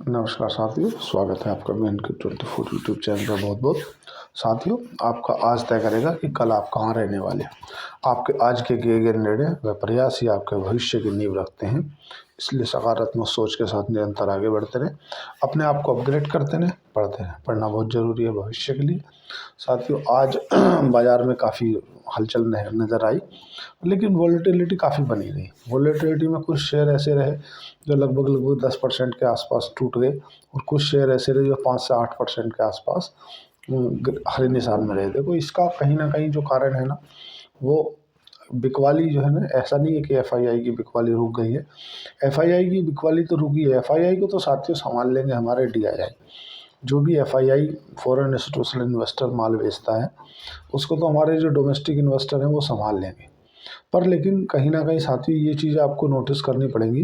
नमस्कार साथियों, स्वागत है आपका मेन के 24 यूट्यूब चैनल पर। बहुत बहुत साथियों, आपका आज तय करेगा कि कल आप कहाँ रहने वाले हैं। आपके आज के किए गए निर्णय व प्रयास ही आपके भविष्य की नींव रखते हैं। इसलिए सकारात्मक सोच के साथ निरंतर आगे बढ़ते रहें, अपने आप को अपग्रेड करते रहें, पढ़ते रहें। पढ़ना बहुत ज़रूरी है भविष्य के लिए। साथियों, आज बाज़ार में काफ़ी हलचल नज़र आई, लेकिन वॉलेटिलिटी काफ़ी बनी रही। वॉलेटिलिटी में कुछ शेयर ऐसे रहे जो लगभग 10% के आसपास टूट गए, और कुछ शेयर ऐसे रहे जो 5 से 8% के आसपास हरे निशान में रहे। देखो, इसका कहीं ना कहीं जो कारण है ना, वो बिकवाली जो है ना, ऐसा नहीं है कि एफआईआई की बिकवाली रुक गई है। एफआईआई की बिकवाली तो रुकी है। एफआईआई को तो साथियों संभाल लेंगे हमारे डीआईआई। जो भी एफआईआई फॉरेन इंस्टीट्यूशनल इन्वेस्टर माल बेचता है, उसको तो हमारे जो डोमेस्टिक इन्वेस्टर हैं वो संभाल लेंगे। पर लेकिन कहीं ना कहीं साथियों ये चीज़ आपको नोटिस करनी पड़ेगी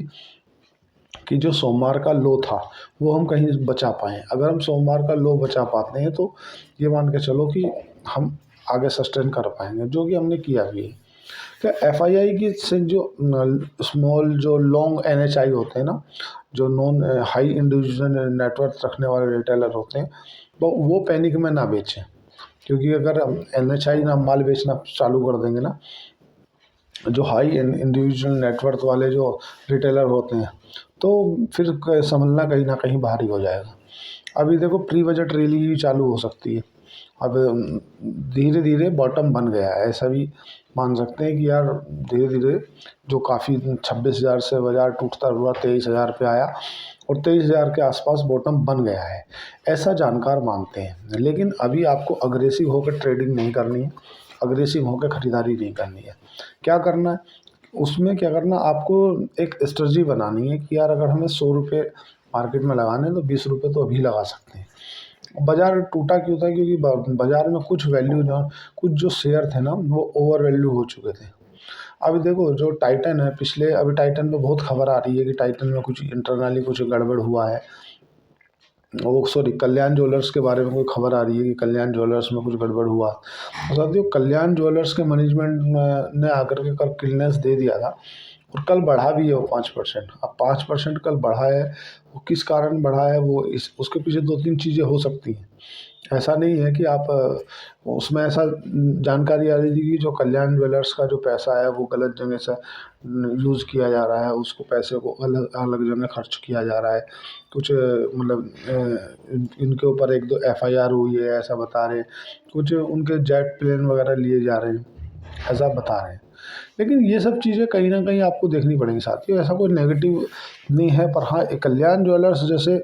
कि जो सोमवार का लो था वो हम कहीं बचा पाएँ। अगर हम सोमवार का लो बचा पाते हैं तो ये मान के चलो कि हम आगे सस्टेन कर पाएंगे, जो कि हमने किया भी है। क्या एफआईआई की से जो स्मॉल जो लॉन्ग एनएचआई होते हैं ना, जो नॉन हाई इंडिविजुअल नेटवर्थ रखने वाले रिटेलर होते हैं, तो वो पैनिक में ना बेचें। क्योंकि अगर हम एनएचआई ना माल बेचना चालू कर देंगे ना, जो हाई इंडिविजुअल नेटवर्थ वाले जो रिटेलर होते हैं, तो फिर संभलना कहीं ना कहीं भारी हो जाएगा। अभी देखो, प्री बजट रैली भी चालू हो सकती है। अब धीरे धीरे बॉटम बन गया है, ऐसा भी मान सकते हैं कि यार धीरे धीरे जो काफ़ी 26,000 से बाजार टूटता हुआ 23,000 पे आया, और 23,000 के आसपास बॉटम बन गया है, ऐसा जानकार मानते हैं। लेकिन अभी आपको अग्रेसिव होकर ट्रेडिंग नहीं करनी है, अग्रेसिव होकर ख़रीदारी नहीं करनी है। क्या करना है उसमें, क्या करना, आपको एक स्ट्रेटजी बनानी है कि यार अगर हमें 100 रुपये मार्केट में लगाने हैं तो 20 रुपये तो अभी लगा सकते हैं। बाज़ार टूटा क्यों था? क्योंकि बाज़ार में कुछ वैल्यू ना, कुछ जो शेयर थे ना, वो ओवर वैल्यू हो चुके थे। अभी देखो, जो टाइटन है, पिछले अभी टाइटन पे बहुत खबर आ रही है कि टाइटन में कुछ इंटरनली कुछ गड़बड़ हुआ है। वो सॉरी, कल्याण ज्वेलर्स के बारे में कोई खबर आ रही है कि कल्याण ज्वेलर्स में कुछ गड़बड़ हुआ। तो साथियों, कल्याण ज्वेलर्स के मैनेजमेंट ने आकर के कल क्लियरेंस दे दिया था, और कल बढ़ा भी है वो 5%। अब 5% कल बढ़ा है, वो किस कारण बढ़ा है, वो उसके पीछे 2-3 चीज़ें हो सकती हैं। ऐसा नहीं है कि आप उसमें ऐसा जानकारी आ रही थी कि जो कल्याण ज्वेलर्स का जो पैसा है वो गलत जगह से यूज़ किया जा रहा है, उसको पैसे को अलग अलग जगह खर्च किया जा रहा है। कुछ मतलब इनके ऊपर 1-2 एफआईआर हुई है, ऐसा बता रहे हैं। कुछ उनके जेट प्लेन वगैरह लिए जा रहे हैं, ऐसा बता रहे हैं। लेकिन ये सब चीज़ें कहीं ना कहीं आपको देखनी पड़ेंगी साथियों। ऐसा कोई नेगेटिव नहीं है, पर हाँ, कल्याण ज्वेलर्स जैसे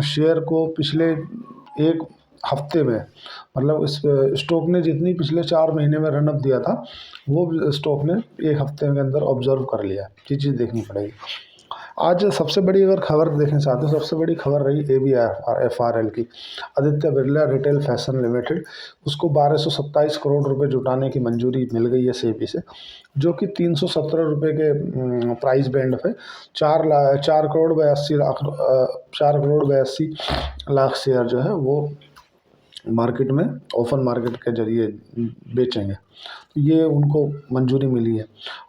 शेयर को पिछले एक हफ्ते में, मतलब इस स्टॉक ने जितनी पिछले 4 महीने में रनअप दिया था, वो स्टॉक ने एक हफ्ते के अंदर ऑब्जर्व कर लिया। ये चीज़ देखनी पड़ेगी। आज सबसे बड़ी अगर खबर देखें साथियों, सबसे बड़ी खबर रही ABFRL की, Aditya Birla retail fashion limited. उसको 1227 करोड़ रुपए जुटाने की मंजूरी मिल गई है सेबी से, जो कि 317 रुपये के प्राइस बैंड पे 4 करोड़ 82 लाख 4 करोड़ 82 लाख शेयर जो है वो मार्केट में ओपन मार्केट के जरिए बेचेंगे। तो ये उनको मंजूरी मिली है।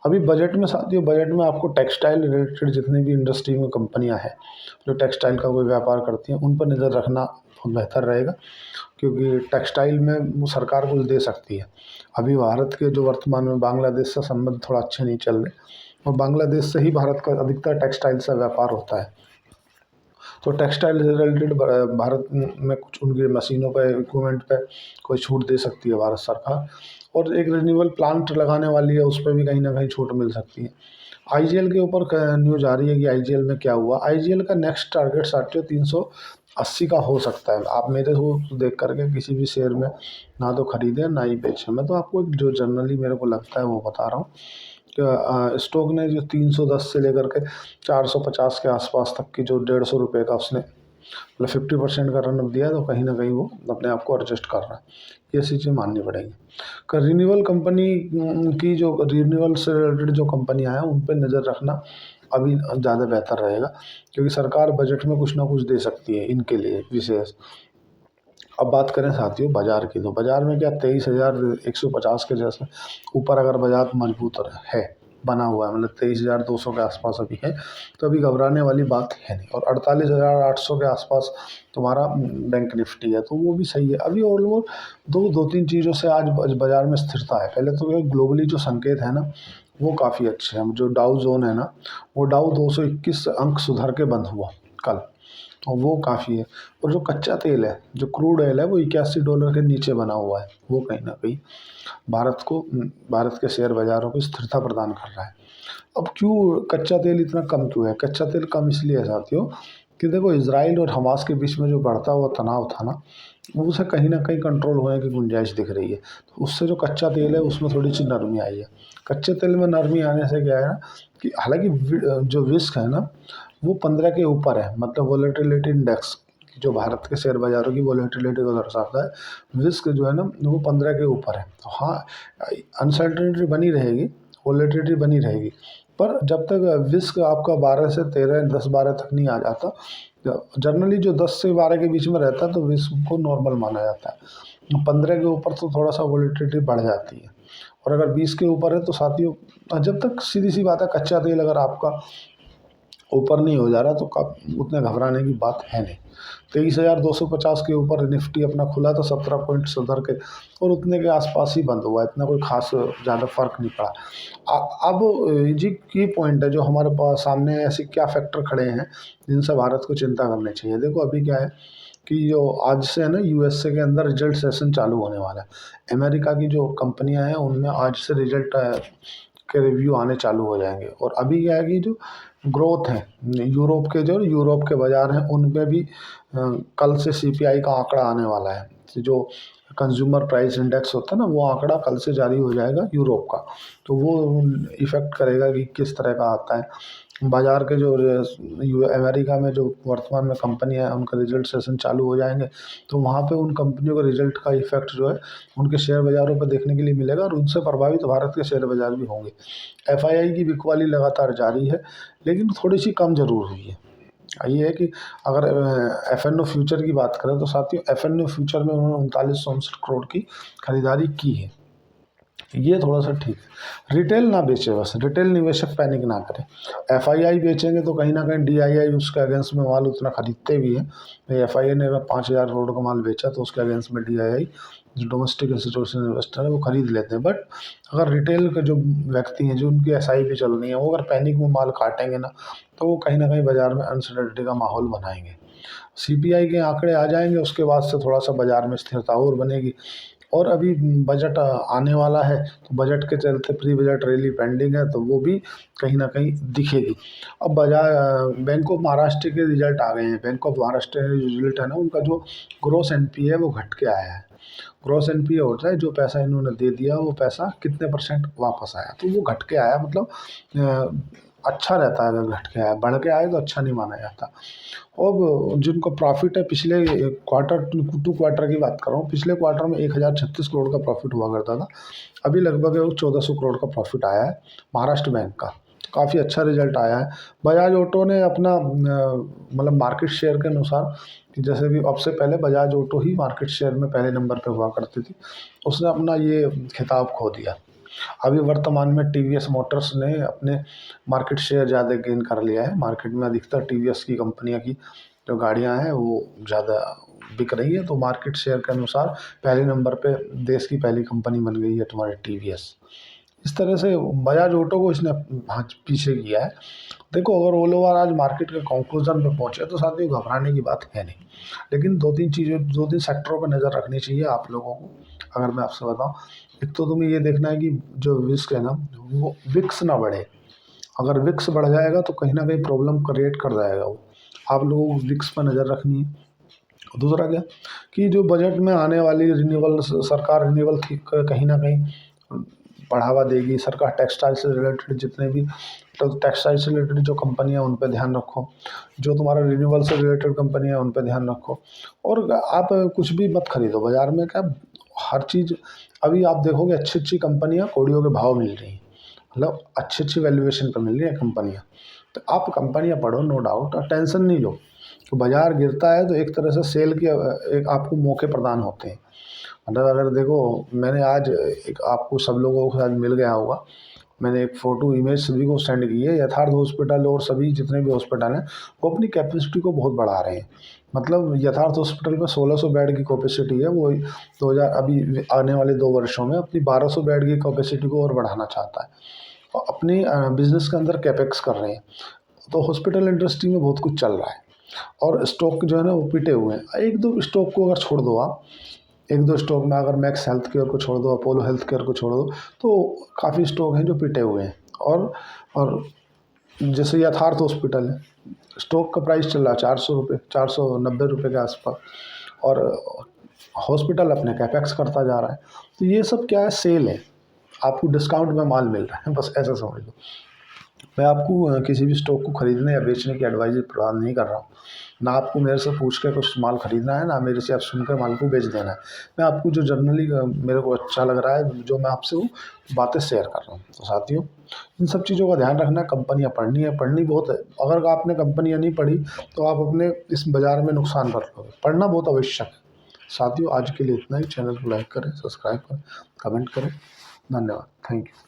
अभी बजट में साथियों, बजट में आपको टेक्सटाइल रिलेटेड जितनी भी इंडस्ट्री में कंपनियां हैं जो टेक्सटाइल का कोई व्यापार करती हैं, उन पर नज़र रखना बहुत बेहतर रहेगा, क्योंकि टेक्सटाइल में वो सरकार कुछ दे सकती है। अभी भारत के जो वर्तमान में बांग्लादेश से संबंध थोड़ा अच्छे नहीं चल रहे, और बांग्लादेश से ही भारत का अधिकतर टेक्सटाइल से व्यापार होता है। तो टेक्सटाइल से रिलेटेड भारत में कुछ उनकी मशीनों पे, इक्विपमेंट पे कोई छूट दे सकती है भारत सरकार। और एक रिन्यूएबल प्लांट लगाने वाली है, उस पर भी कहीं ना कहीं छूट मिल सकती है। आईजीएल के ऊपर न्यूज़ आ रही है कि आईजीएल में क्या हुआ। आईजीएल का नेक्स्ट टारगेट साथियों 380 का हो सकता है। आप मेरे को देख करके किसी भी शेयर में ना तो खरीदें ना ही बेचें। मैं तो आपको जो जनरली मेरे को लगता है वो बता रहा हूँ। स्टॉक ने जो 310 से लेकर के 450 के आसपास तक की जो 150 रुपये का उसने मतलब 50% का रन अप दिया, तो कहीं ना कहीं वो अपने आप को एडजस्ट कर रहा है। ये चीज़ें माननी पड़ेगी। रिन्यूएबल कंपनी की जो रिन्यूएबल से रिलेटेड जो कंपनियां हैं उन पर नज़र रखना अभी ज़्यादा बेहतर रहेगा, क्योंकि सरकार बजट में कुछ ना कुछ दे सकती है इनके लिए विशेष। अब बात करें साथियों बाजार की, तो बाजार में क्या 23,150 के जैसे ऊपर अगर बाजार मजबूत है, बना हुआ है, मतलब 23,200 के आसपास अभी है, तो अभी घबराने वाली बात है नहीं। और 48,800 के आसपास तुम्हारा बैंक निफ्टी है, तो वो भी सही है। अभी ऑलमोस्ट दो तीन चीज़ों से आज बाजार में स्थिरता है। पहले तो ग्लोबली जो संकेत है ना वो काफ़ी अच्छे हैं। जो डाउ जोन है ना, वो डाउ 221 अंक सुधर के बंद हुआ कल, तो वो काफ़ी है। और जो कच्चा तेल है, जो क्रूड ऑयल है, वो $81 के नीचे बना हुआ है। वो कहीं ना कहीं भारत के शेयर बाज़ारों को स्थिरता प्रदान कर रहा है। अब क्यों कच्चा तेल इतना कम क्यों है? कच्चा तेल कम इसलिए है साथियों कि देखो, इजराइल और हमास के बीच में जो बढ़ता हुआ तनाव था ना, उसे कहीं ना कहीं कंट्रोल होने की गुंजाइश दिख रही है। तो उससे जो कच्चा तेल है उसमें थोड़ी सी नरमी आई है। कच्चे तेल में नरमी आने से क्या है ना कि हालांकि जो रिस्क है ना वो 15 के ऊपर है, मतलब वोलेटिलिटी इंडेक्स जो भारत के शेयर बाजारों की वोलेटिलिटी को दर्शाता है, रिस्क जो है ना वो 15 के ऊपर है। तो हाँ, अनसर्टेनिटी बनी रहेगी, वोलेटिलिटी बनी रहेगी, पर जब तक रिस्क आपका 12 से 13, 10-12 तक नहीं आ जाता, जनरली जो 10 से 12 के बीच में रहता है तो रिस्क को नॉर्मल माना जाता है। 15 के ऊपर तो थोड़ा सा वोलेटिलिटी बढ़ जाती है, और अगर 20 के ऊपर है तो साथियों, जब तक सीधी सी बात है, कच्चा तेल अगर आपका ऊपर नहीं हो जा रहा तो उतने घबराने की बात है नहीं। 23,250 के ऊपर निफ्टी अपना खुला तो 17 पॉइंट सुधर के और उतने के आसपास ही बंद हुआ, इतना कोई खास ज़्यादा फर्क नहीं पड़ा। अब जी की पॉइंट है जो हमारे पास सामने ऐसे क्या फैक्टर खड़े हैं जिनसे भारत को चिंता करनी चाहिए। देखो अभी क्या है कि जो आज से है ना यूएसए के अंदर रिजल्ट सेशन चालू होने वाला है। अमेरिका की जो कंपनियां हैं उनमें आज से रिजल्ट के रिव्यू आने चालू हो जाएंगे। और अभी क्या है कि जो ग्रोथ है यूरोप के बाजार हैं उनमें भी कल से सीपीआई का आंकड़ा आने वाला है। जो कंज्यूमर प्राइस इंडेक्स होता है ना, वो आंकड़ा कल से जारी हो जाएगा यूरोप का, तो वो इफ़ेक्ट करेगा कि किस तरह का आता है। बाजार के जो अमेरिका में जो वर्तमान में कंपनी है उनका रिजल्ट सेशन चालू हो जाएंगे, तो वहाँ पे उन कंपनियों के रिजल्ट का इफेक्ट जो है उनके शेयर बाज़ारों पर देखने के लिए मिलेगा, और उनसे प्रभावित भारत के शेयर बाज़ार भी होंगे। एफआईआई की बिकवाली लगातार जारी है, लेकिन थोड़ी सी कम ज़रूर हुई है। ये है कि अगर एफएनओ फ्यूचर की बात करें तो साथियों, एफएनओ फ्यूचर में उन्होंने 3959 करोड़ की खरीदारी की है, ये थोड़ा सा ठीक है। रिटेल ना बेचे, बस रिटेल निवेशक पैनिक ना करें। एफआईआई बेचेंगे तो कहीं ना कहीं डीआईआई उसके अगेंस्ट में माल उतना खरीदते भी हैं। एफआईआई ने अगर 5,000 करोड़ का माल बेचा तो उसके अगेंस्ट में डीआईआई जो डोमेस्टिक इंस्टीट्यूशनल इन्वेस्टर है वो खरीद लेते हैं। बट अगर रिटेल के जो व्यक्ति हैं, जो उनकी एसआईपी चल रही है, वो अगर पैनिक में माल काटेंगे ना तो वो कहीं ना कहीं बाजार में अनसर्टेनिटी का माहौल बनाएंगे। सीपीआई के आंकड़े आ जाएंगे, उसके बाद से थोड़ा सा बाजार में स्थिरता और बनेगी। और अभी बजट आने वाला है, तो बजट के चलते प्री बजट रैली पेंडिंग है, तो वो भी कहीं ना कहीं दिखेगी। अब बैंक ऑफ महाराष्ट्र के रिजल्ट आ गए हैं। बैंक ऑफ महाराष्ट्र के रिजल्ट है ना, उनका जो ग्रोस एनपीए है वो घट के आया है। ग्रोस एनपीए होता है जो पैसा इन्होंने दे दिया वो पैसा कितने % वापस आया, तो वो घट के आया। मतलब अच्छा रहता है अगर घट के आया, बढ़ के आए तो अच्छा नहीं माना जाता। और जिनको प्रॉफिट है, पिछले क्वार्टर टू क्वार्टर की बात कर रहा हूँ, पिछले क्वार्टर में 1,036 करोड़ का प्रॉफिट हुआ करता था, अभी लगभग 1,400 करोड़ का प्रॉफिट आया है महाराष्ट्र बैंक का। काफ़ी अच्छा रिजल्ट आया है। बजाज ऑटो ने अपना मतलब मार्केट शेयर के अनुसार, जैसे भी अब से पहले बजाज ऑटो ही मार्केट शेयर में पहले नंबर पे हुआ करती थी, उसने अपना ये खिताब खो दिया। अभी वर्तमान में टीवीएस मोटर्स ने अपने मार्केट शेयर ज़्यादा गेन कर लिया है। मार्केट में अधिकतर टीवीएस की कंपनियां की जो गाड़ियां हैं वो ज़्यादा बिक रही है, तो मार्केट शेयर के अनुसार पहले नंबर पे देश की पहली कंपनी बन गई है तुम्हारी टीवीएस। इस तरह से बजाज ऑटो को इसने पीछे किया है। देखो, अगर ओलो ओवर आज मार्केट के कंक्लूजन पे पहुंचे तो साथियों घबराने की बात है नहीं, लेकिन दो तीन सेक्टरों पर नज़र रखनी चाहिए आप लोगों को। अगर मैं आपसे बताऊं, एक तो तुम्हें ये देखना है कि जो रिस्क है ना वो विक्स ना बढ़े। अगर विक्स बढ़ जाएगा तो कहीं ना कहीं प्रॉब्लम क्रिएट कर जाएगा वो। आप लोगों को विक्स पर नज़र रखनी है। दूसरा क्या कि जो बजट में आने वाली रिन्यूएबल, सरकार रिन्यूएबल कहीं ना कहीं बढ़ावा देगी। सरकार टेक्सटाइल से रिलेटेड जितने भी, तो टेक्सटाइल से रिलेटेड जो कंपनियां उन पर ध्यान रखो, जो तुम्हारा रिन्यूएबल से रिलेटेड कंपनी है उन पर ध्यान रखो। और आप कुछ भी मत खरीदो बाजार में, क्या हर चीज़ अभी आप देखोगे अच्छी अच्छी कंपनियां कौड़ियों के भाव मिल रही हैं, मतलब अच्छी अच्छी वैल्यूएशन पर मिल रही है कंपनियां। तो आप कंपनियां पढ़ो, नो डाउट, और टेंशन नहीं लो। तो बाजार गिरता है तो एक तरह से सेल के एक आपको मौके प्रदान होते हैं। मतलब अगर देखो, मैंने आज एक आपको सब लोगों के साथ मिल गया होगा, मैंने एक फ़ोटो इमेज सभी को सेंड की है। यथार्थ हॉस्पिटल और सभी जितने भी हॉस्पिटल हैं वो अपनी कैपेसिटी को बहुत बढ़ा रहे हैं। मतलब यथार्थ हॉस्पिटल में 1600 बेड की कैपेसिटी है, वो 2000 अभी आने वाले 2 वर्षों में अपनी 1200 बेड की कैपेसिटी को और बढ़ाना चाहता है और अपने बिजनेस के अंदर कैपेक्स कर रहे हैं। तो हॉस्पिटल इंडस्ट्री में बहुत कुछ चल रहा है और स्टॉक जो है ना वो पिटे हुए हैं। एक दो स्टॉक को अगर छोड़ दो आप, एक दो स्टॉक में अगर मैक्स हेल्थ केयर को छोड़ दो, अपोलो हेल्थ केयर को छोड़ दो, तो काफ़ी स्टॉक हैं जो पिटे हुए हैं। और जैसे यथार्थ हॉस्पिटल है, स्टॉक का प्राइस चल रहा है 400 रुपये, 490 रुपये के आसपास, और हॉस्पिटल अपने कैपेक्स करता जा रहा है। तो ये सब क्या है, सेल है, आपको डिस्काउंट में माल मिल रहा है, बस ऐसा समझ लो। मैं आपको किसी भी स्टॉक को खरीदने या बेचने की एडवाइस प्रदान नहीं कर रहा हूँ। ना आपको मेरे से पूछ के कुछ माल खरीदना है, ना मेरे से आप सुन कर माल को बेच देना है। मैं आपको जो जनरली मेरे को अच्छा लग रहा है, जो मैं आपसे वो बातें शेयर कर रहा हूँ। तो साथियों, इन सब चीज़ों का ध्यान रखना। कंपनियाँ पढ़नी है, पढ़नी बहुत है। अगर आपने कंपनियाँ नहीं पढ़ी तो आप अपने इस बाज़ार में नुकसान कर लोगे। पढ़ना बहुत आवश्यक है। साथियों, आज के लिए इतना ही। चैनल को लाइक करें, सब्सक्राइब करें, कमेंट करें। धन्यवाद। Thank you.